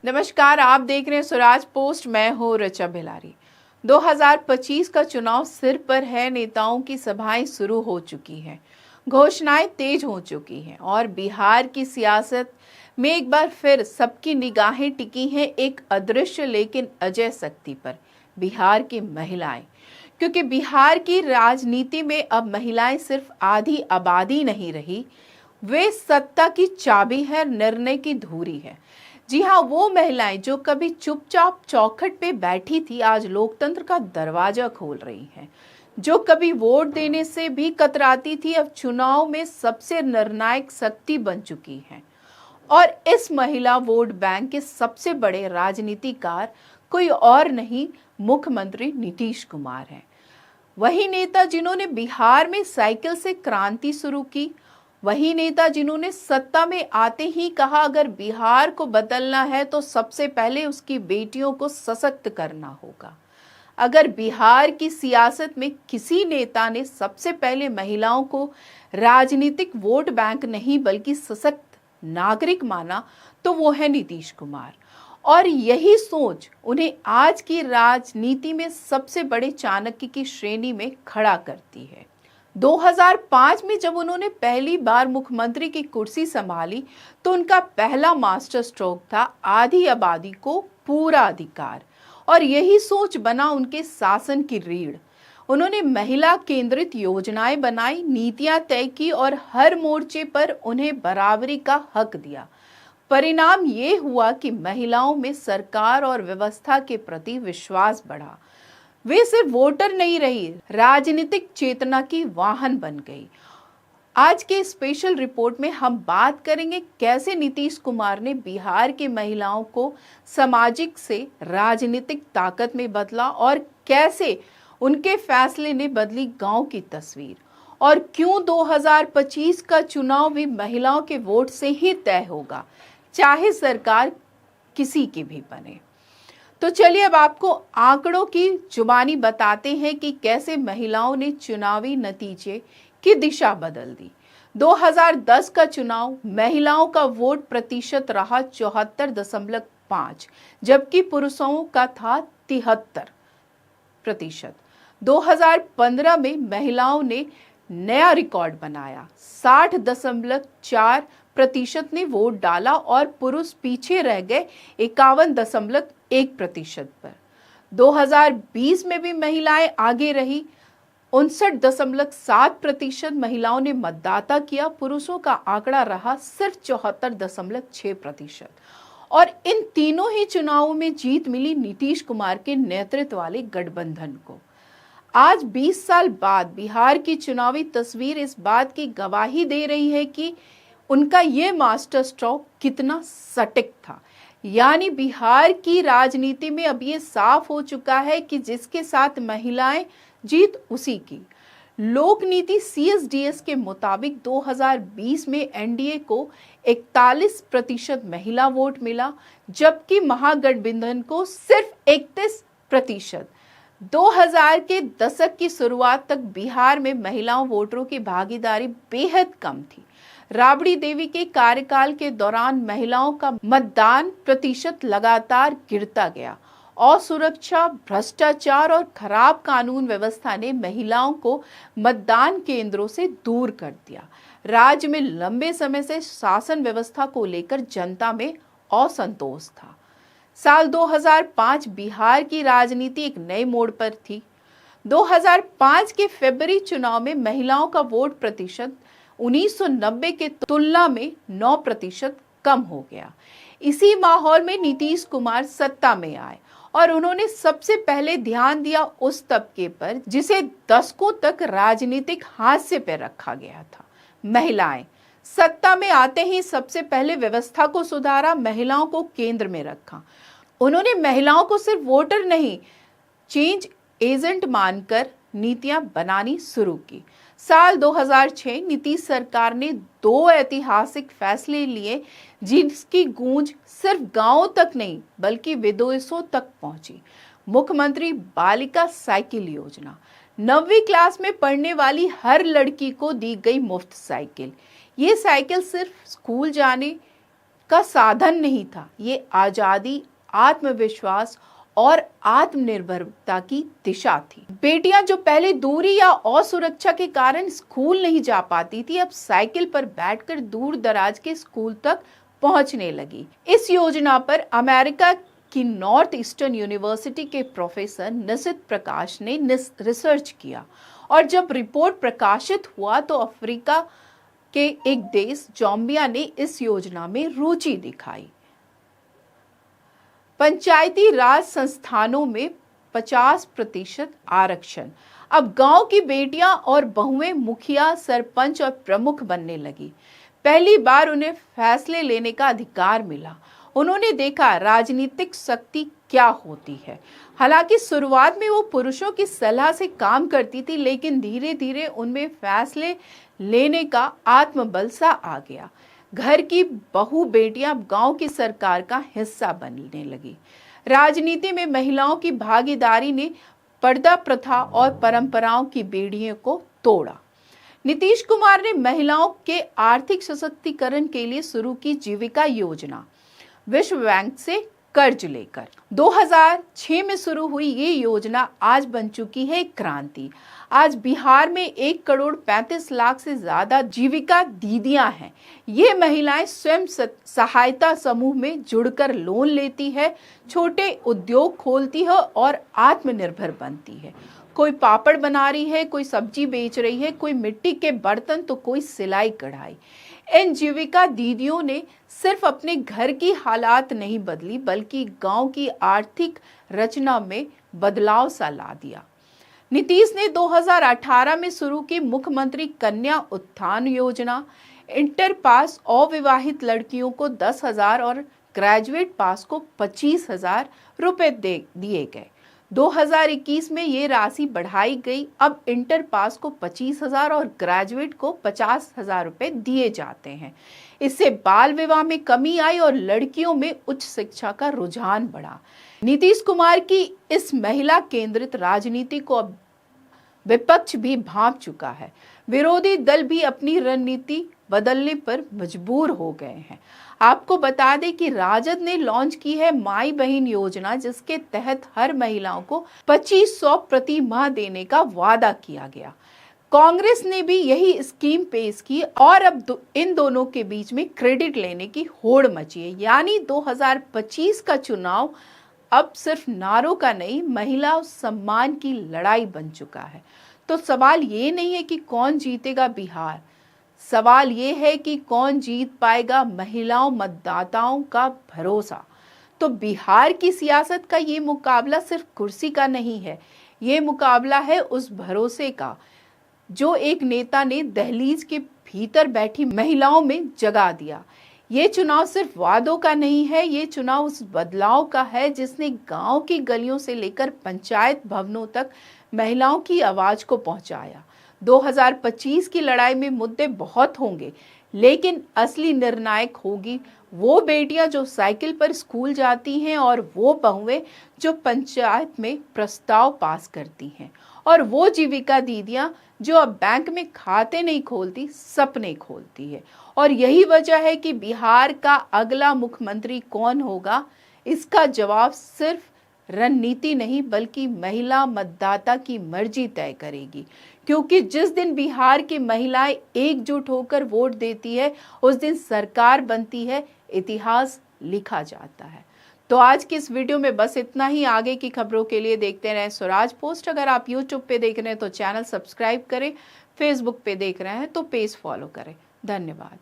नमस्कार, आप देख रहे हैं स्वराज पोस्ट। मैं हूं ऋचा भिलारी। 2025 का चुनाव सिर पर है। नेताओं की सभाएं शुरू हो चुकी हैं, घोषणाएं तेज हो चुकी हैं और बिहार की सियासत में एक बार फिर सबकी निगाहें टिकी हैं एक अदृश्य लेकिन अजय शक्ति पर, बिहार की महिलाएं। क्योंकि बिहार की राजनीति में अब महिलाएं सिर्फ आधी आबादी नहीं रही, वे सत्ता की चाबी है, निर्णय की धुरी है। जी हाँ, वो महिलाएं जो कभी चुपचाप चौखट पे बैठी थी, आज लोकतंत्र का दरवाजा खोल रही हैं। जो कभी वोट देने से भी कतराती थी, अब चुनाव में सबसे निर्णायक शक्ति बन चुकी हैं। और इस महिला वोट बैंक के सबसे बड़े राजनीतिकार कोई और नहीं, मुख्यमंत्री नीतीश कुमार हैं। वही नेता जिन्होंने बिहार में साइकिल से क्रांति शुरू की, वही नेता जिन्होंने सत्ता में आते ही कहा अगर बिहार को बदलना है तो सबसे पहले उसकी बेटियों को सशक्त करना होगा। अगर बिहार की सियासत में किसी नेता ने सबसे पहले महिलाओं को राजनीतिक वोट बैंक नहीं बल्कि सशक्त नागरिक माना तो वो है नीतीश कुमार। और यही सोच उन्हें आज की राजनीति में सबसे बड़े चाणक्य की श्रेणी में खड़ा करती है। 2005 में जब उन्होंने पहली बार मुख्यमंत्री की कुर्सी संभाली तो उनका पहला मास्टर स्ट्रोक था आधी आबादी को पूरा अधिकार, और यही सोच बना उनके शासन की रीढ़। उन्होंने महिला केंद्रित योजनाएं बनाई, नीतियां तय की और हर मोर्चे पर उन्हें बराबरी का हक दिया। परिणाम ये हुआ कि महिलाओं में सरकार और व्यवस्था के प्रति विश्वास बढ़ा। वे सिर्फ वोटर नहीं रही, राजनीतिक चेतना की वाहन बन गई। आज के स्पेशल रिपोर्ट में हम बात करेंगे कैसे नीतीश कुमार ने बिहार की महिलाओं को सामाजिक से राजनीतिक ताकत में बदला और कैसे उनके फैसले ने बदली गांव की तस्वीर, और क्यों 2025 का चुनाव भी महिलाओं के वोट से ही तय होगा, चाहे सरकार किसी की भी बने। तो चलिए अब आपको आंकड़ों की जुबानी बताते हैं कि कैसे महिलाओं ने चुनावी नतीजे की दिशा बदल दी। 2010 का चुनाव महिलाओं का वोट प्रतिशत रहा 74.5, जबकि पुरुषों का था 73%। 2015 में महिलाओं ने नया रिकॉर्ड बनाया, 60.4% ने वोट डाला और पुरुष पीछे रह गए 51.1% पर। 2020 में भी महिलाएं आगे रही, 59.7% महिलाओं ने मतदाता किया, पुरुषों का आंकड़ा रहा सिर्फ 74.6%। और इन तीनों ही चुनावों में जीत मिली नीतीश कुमार के नेतृत्व वाले गठबंधन को। आज 20 साल बाद बिहार की चुनावी तस्वीर इस बात की गवाही दे रही है कि उनका ये मास्टर स्ट्रोक कितना सटीक था। यानी बिहार की राजनीति में अब ये साफ हो चुका है कि जिसके साथ महिलाएं, जीत उसी की। लोक नीति CSDS के मुताबिक 2020 में एनडीए को 41% महिला वोट मिला, जबकि महागठबंधन को सिर्फ 31%। 2000 के दशक की शुरुआत तक बिहार में महिलाओं वोटरों की भागीदारी बेहद कम थी। राबड़ी देवी के कार्यकाल के दौरान महिलाओं का मतदान प्रतिशत लगातार गिरता गया। असुरक्षा, भ्रष्टाचार और खराब कानून व्यवस्था ने महिलाओं को मतदान केंद्रों से दूर कर दिया। राज्य में लंबे समय से शासन व्यवस्था को लेकर जनता में असंतोष था। साल 2005 बिहार की राजनीति एक नए मोड़ पर थी। 2005 के फरवरी चुनाव में महिलाओं का वोट प्रतिशत 1990 के तुलना में 9% कम हो गया। इसी माहौल में नीतीश कुमार सत्ता में आए और उन्होंने सबसे पहले ध्यान दिया उस तबके पर जिसे दशकों तक राजनीतिक हाशिए पर रखा गया था, महिलाएं। सत्ता में आते ही सबसे पहले व्यवस्था को सुधारा, महिलाओं को केंद्र में रखा। उन्होंने महिलाओं को सिर्फ वोटर नहीं, चेंज एजेंट मानकर नीतियां बनानी शुरू की। साल 2006 नीतीश सरकार ने 2 ऐतिहासिक फैसले लिए जिसकी गूंज सिर्फ गांवों तक नहीं बल्कि विदेशों तक पहुंची। मुख्यमंत्री बालिका साइकिल योजना, 9वीं क्लास में पढ़ने वाली हर लड़की को दी गई मुफ्त साइकिल। ये साइकिल सिर्फ स्कूल जाने का साधन नहीं था, ये आजादी, आत्मविश्वास और आत्मनिर्भरता की दिशा थी। बेटियां जो पहले दूरी या असुरक्षा के कारण स्कूल नहीं जा पाती थी, अब साइकिल पर बैठकर दूर दराज के स्कूल तक पहुंचने लगी। इस योजना पर अमेरिका की नॉर्थ ईस्टर्न यूनिवर्सिटी के प्रोफेसर निशित प्रकाश ने रिसर्च किया और जब रिपोर्ट प्रकाशित हुआ तो अफ्रीका के एक देश जाम्बिया ने इस योजना में रुचि दिखाई। पंचायती राज संस्थानों में 50% आरक्षण। अब गांव की बेटियां और बहुएं मुखिया, सरपंच और प्रमुख बनने लगी। पहली बार उन्हें फैसले लेने का अधिकार मिला। उन्होंने देखा राजनीतिक शक्ति क्या होती है। हालांकि शुरुआत में वो पुरुषों की सलाह से काम करती थी, लेकिन धीरे धीरे उनमें फैसले लेने का आत्मबल सा आ गया। घर की बहू बेटियां गांव की सरकार का हिस्सा बनने लगी। राजनीति में महिलाओं की भागीदारी ने पर्दा प्रथा और परंपराओं की बेड़ियों को तोड़ा। नीतीश कुमार ने महिलाओं के आर्थिक सशक्तिकरण के लिए शुरू की जीविका योजना, विश्व बैंक से कर्ज लेकर। 2006 में शुरू हुई ये योजना आज बन चुकी है एक क्रांति। आज बिहार में 1,35,00,000 से ज्यादा जीविका दीदियां हैं। ये महिलाएं स्वयं सहायता समूह में जुड़कर लोन लेती है, छोटे उद्योग खोलती है और आत्मनिर्भर बनती है। कोई पापड़ बना रही है, कोई सब्जी बेच रही है, कोई मिट्टी के बर्तन तो कोई सिलाई कढ़ाई। इन जीविका दीदियों ने सिर्फ अपने घर की हालात नहीं बदली, बल्कि गांव की आर्थिक रचना में बदलाव सा ला दिया। नीतीश ने 2018 में शुरू की मुख्यमंत्री कन्या उत्थान योजना। इंटर पास अविवाहित लड़कियों को 10,000 और ग्रेजुएट पास को 25,000 रुपए दिए गए। 2021 में ये राशि बढ़ाई गई। अब इंटर पास को 25,000 और ग्रेजुएट को 50,000 रुपए दिए जाते हैं। इससे बाल विवाह में कमी आई और लड़कियों में उच्च शिक्षा का रुझान बढ़ा। नीतीश कुमार की इस महिला केंद्रित राजनीति को अब विपक्ष भी भांप चुका है। विरोधी दल भी अपनी रणनीति बदलने पर मजबूर हो गए हैं। आपको बता दें कि राजद ने लॉन्च की है माई बहन योजना, जिसके तहत हर महिलाओं को 2500 प्रति माह देने का वादा किया गया। कांग्रेस ने भी यही स्कीम पेश की और अब इन दोनों के बीच में क्रेडिट लेने की होड़ मची है। यानी 2025 का चुनाव अब सिर्फ नारों का नहीं, महिला सम्मान की लड़ाई बन चुका है। तो सवाल ये नहीं है कि कौन जीतेगा बिहार, सवाल ये है कि कौन जीत पाएगा महिलाओं मतदाताओं का भरोसा। तो बिहार की सियासत का ये मुकाबला सिर्फ कुर्सी का नहीं है, ये मुकाबला है उस भरोसे का जो एक नेता ने दहलीज के भीतर बैठी महिलाओं में जगा दिया। ये चुनाव सिर्फ वादों का नहीं है, ये चुनाव उस बदलाव का है जिसने गांव की गलियों से लेकर पंचायत भवनों तक महिलाओं की आवाज को पहुंचाया। 2025 की लड़ाई में मुद्दे बहुत होंगे, लेकिन असली निर्णायक होगी वो बेटियां जो साइकिल पर स्कूल जाती हैं और वो बहुएं जो पंचायत में प्रस्ताव पास करती हैं और वो जीविका दीदियां जो अब बैंक में खाते नहीं खोलती, सपने खोलती है। और यही वजह है कि बिहार का अगला मुख्यमंत्री कौन होगा, इसका जवाब सिर्फ रणनीति नहीं बल्कि महिला मतदाता की मर्जी तय करेगी। क्योंकि जिस दिन बिहार की महिलाएं एकजुट होकर वोट देती है, उस दिन सरकार बनती है, इतिहास लिखा जाता है। तो आज की इस वीडियो में बस इतना ही। आगे की खबरों के लिए देखते रहें स्वराज पोस्ट। अगर आप यूट्यूब पे देख रहे हैं तो चैनल सब्सक्राइब करें, फेसबुक पे देख रहे हैं तो पेज फॉलो करें। धन्यवाद।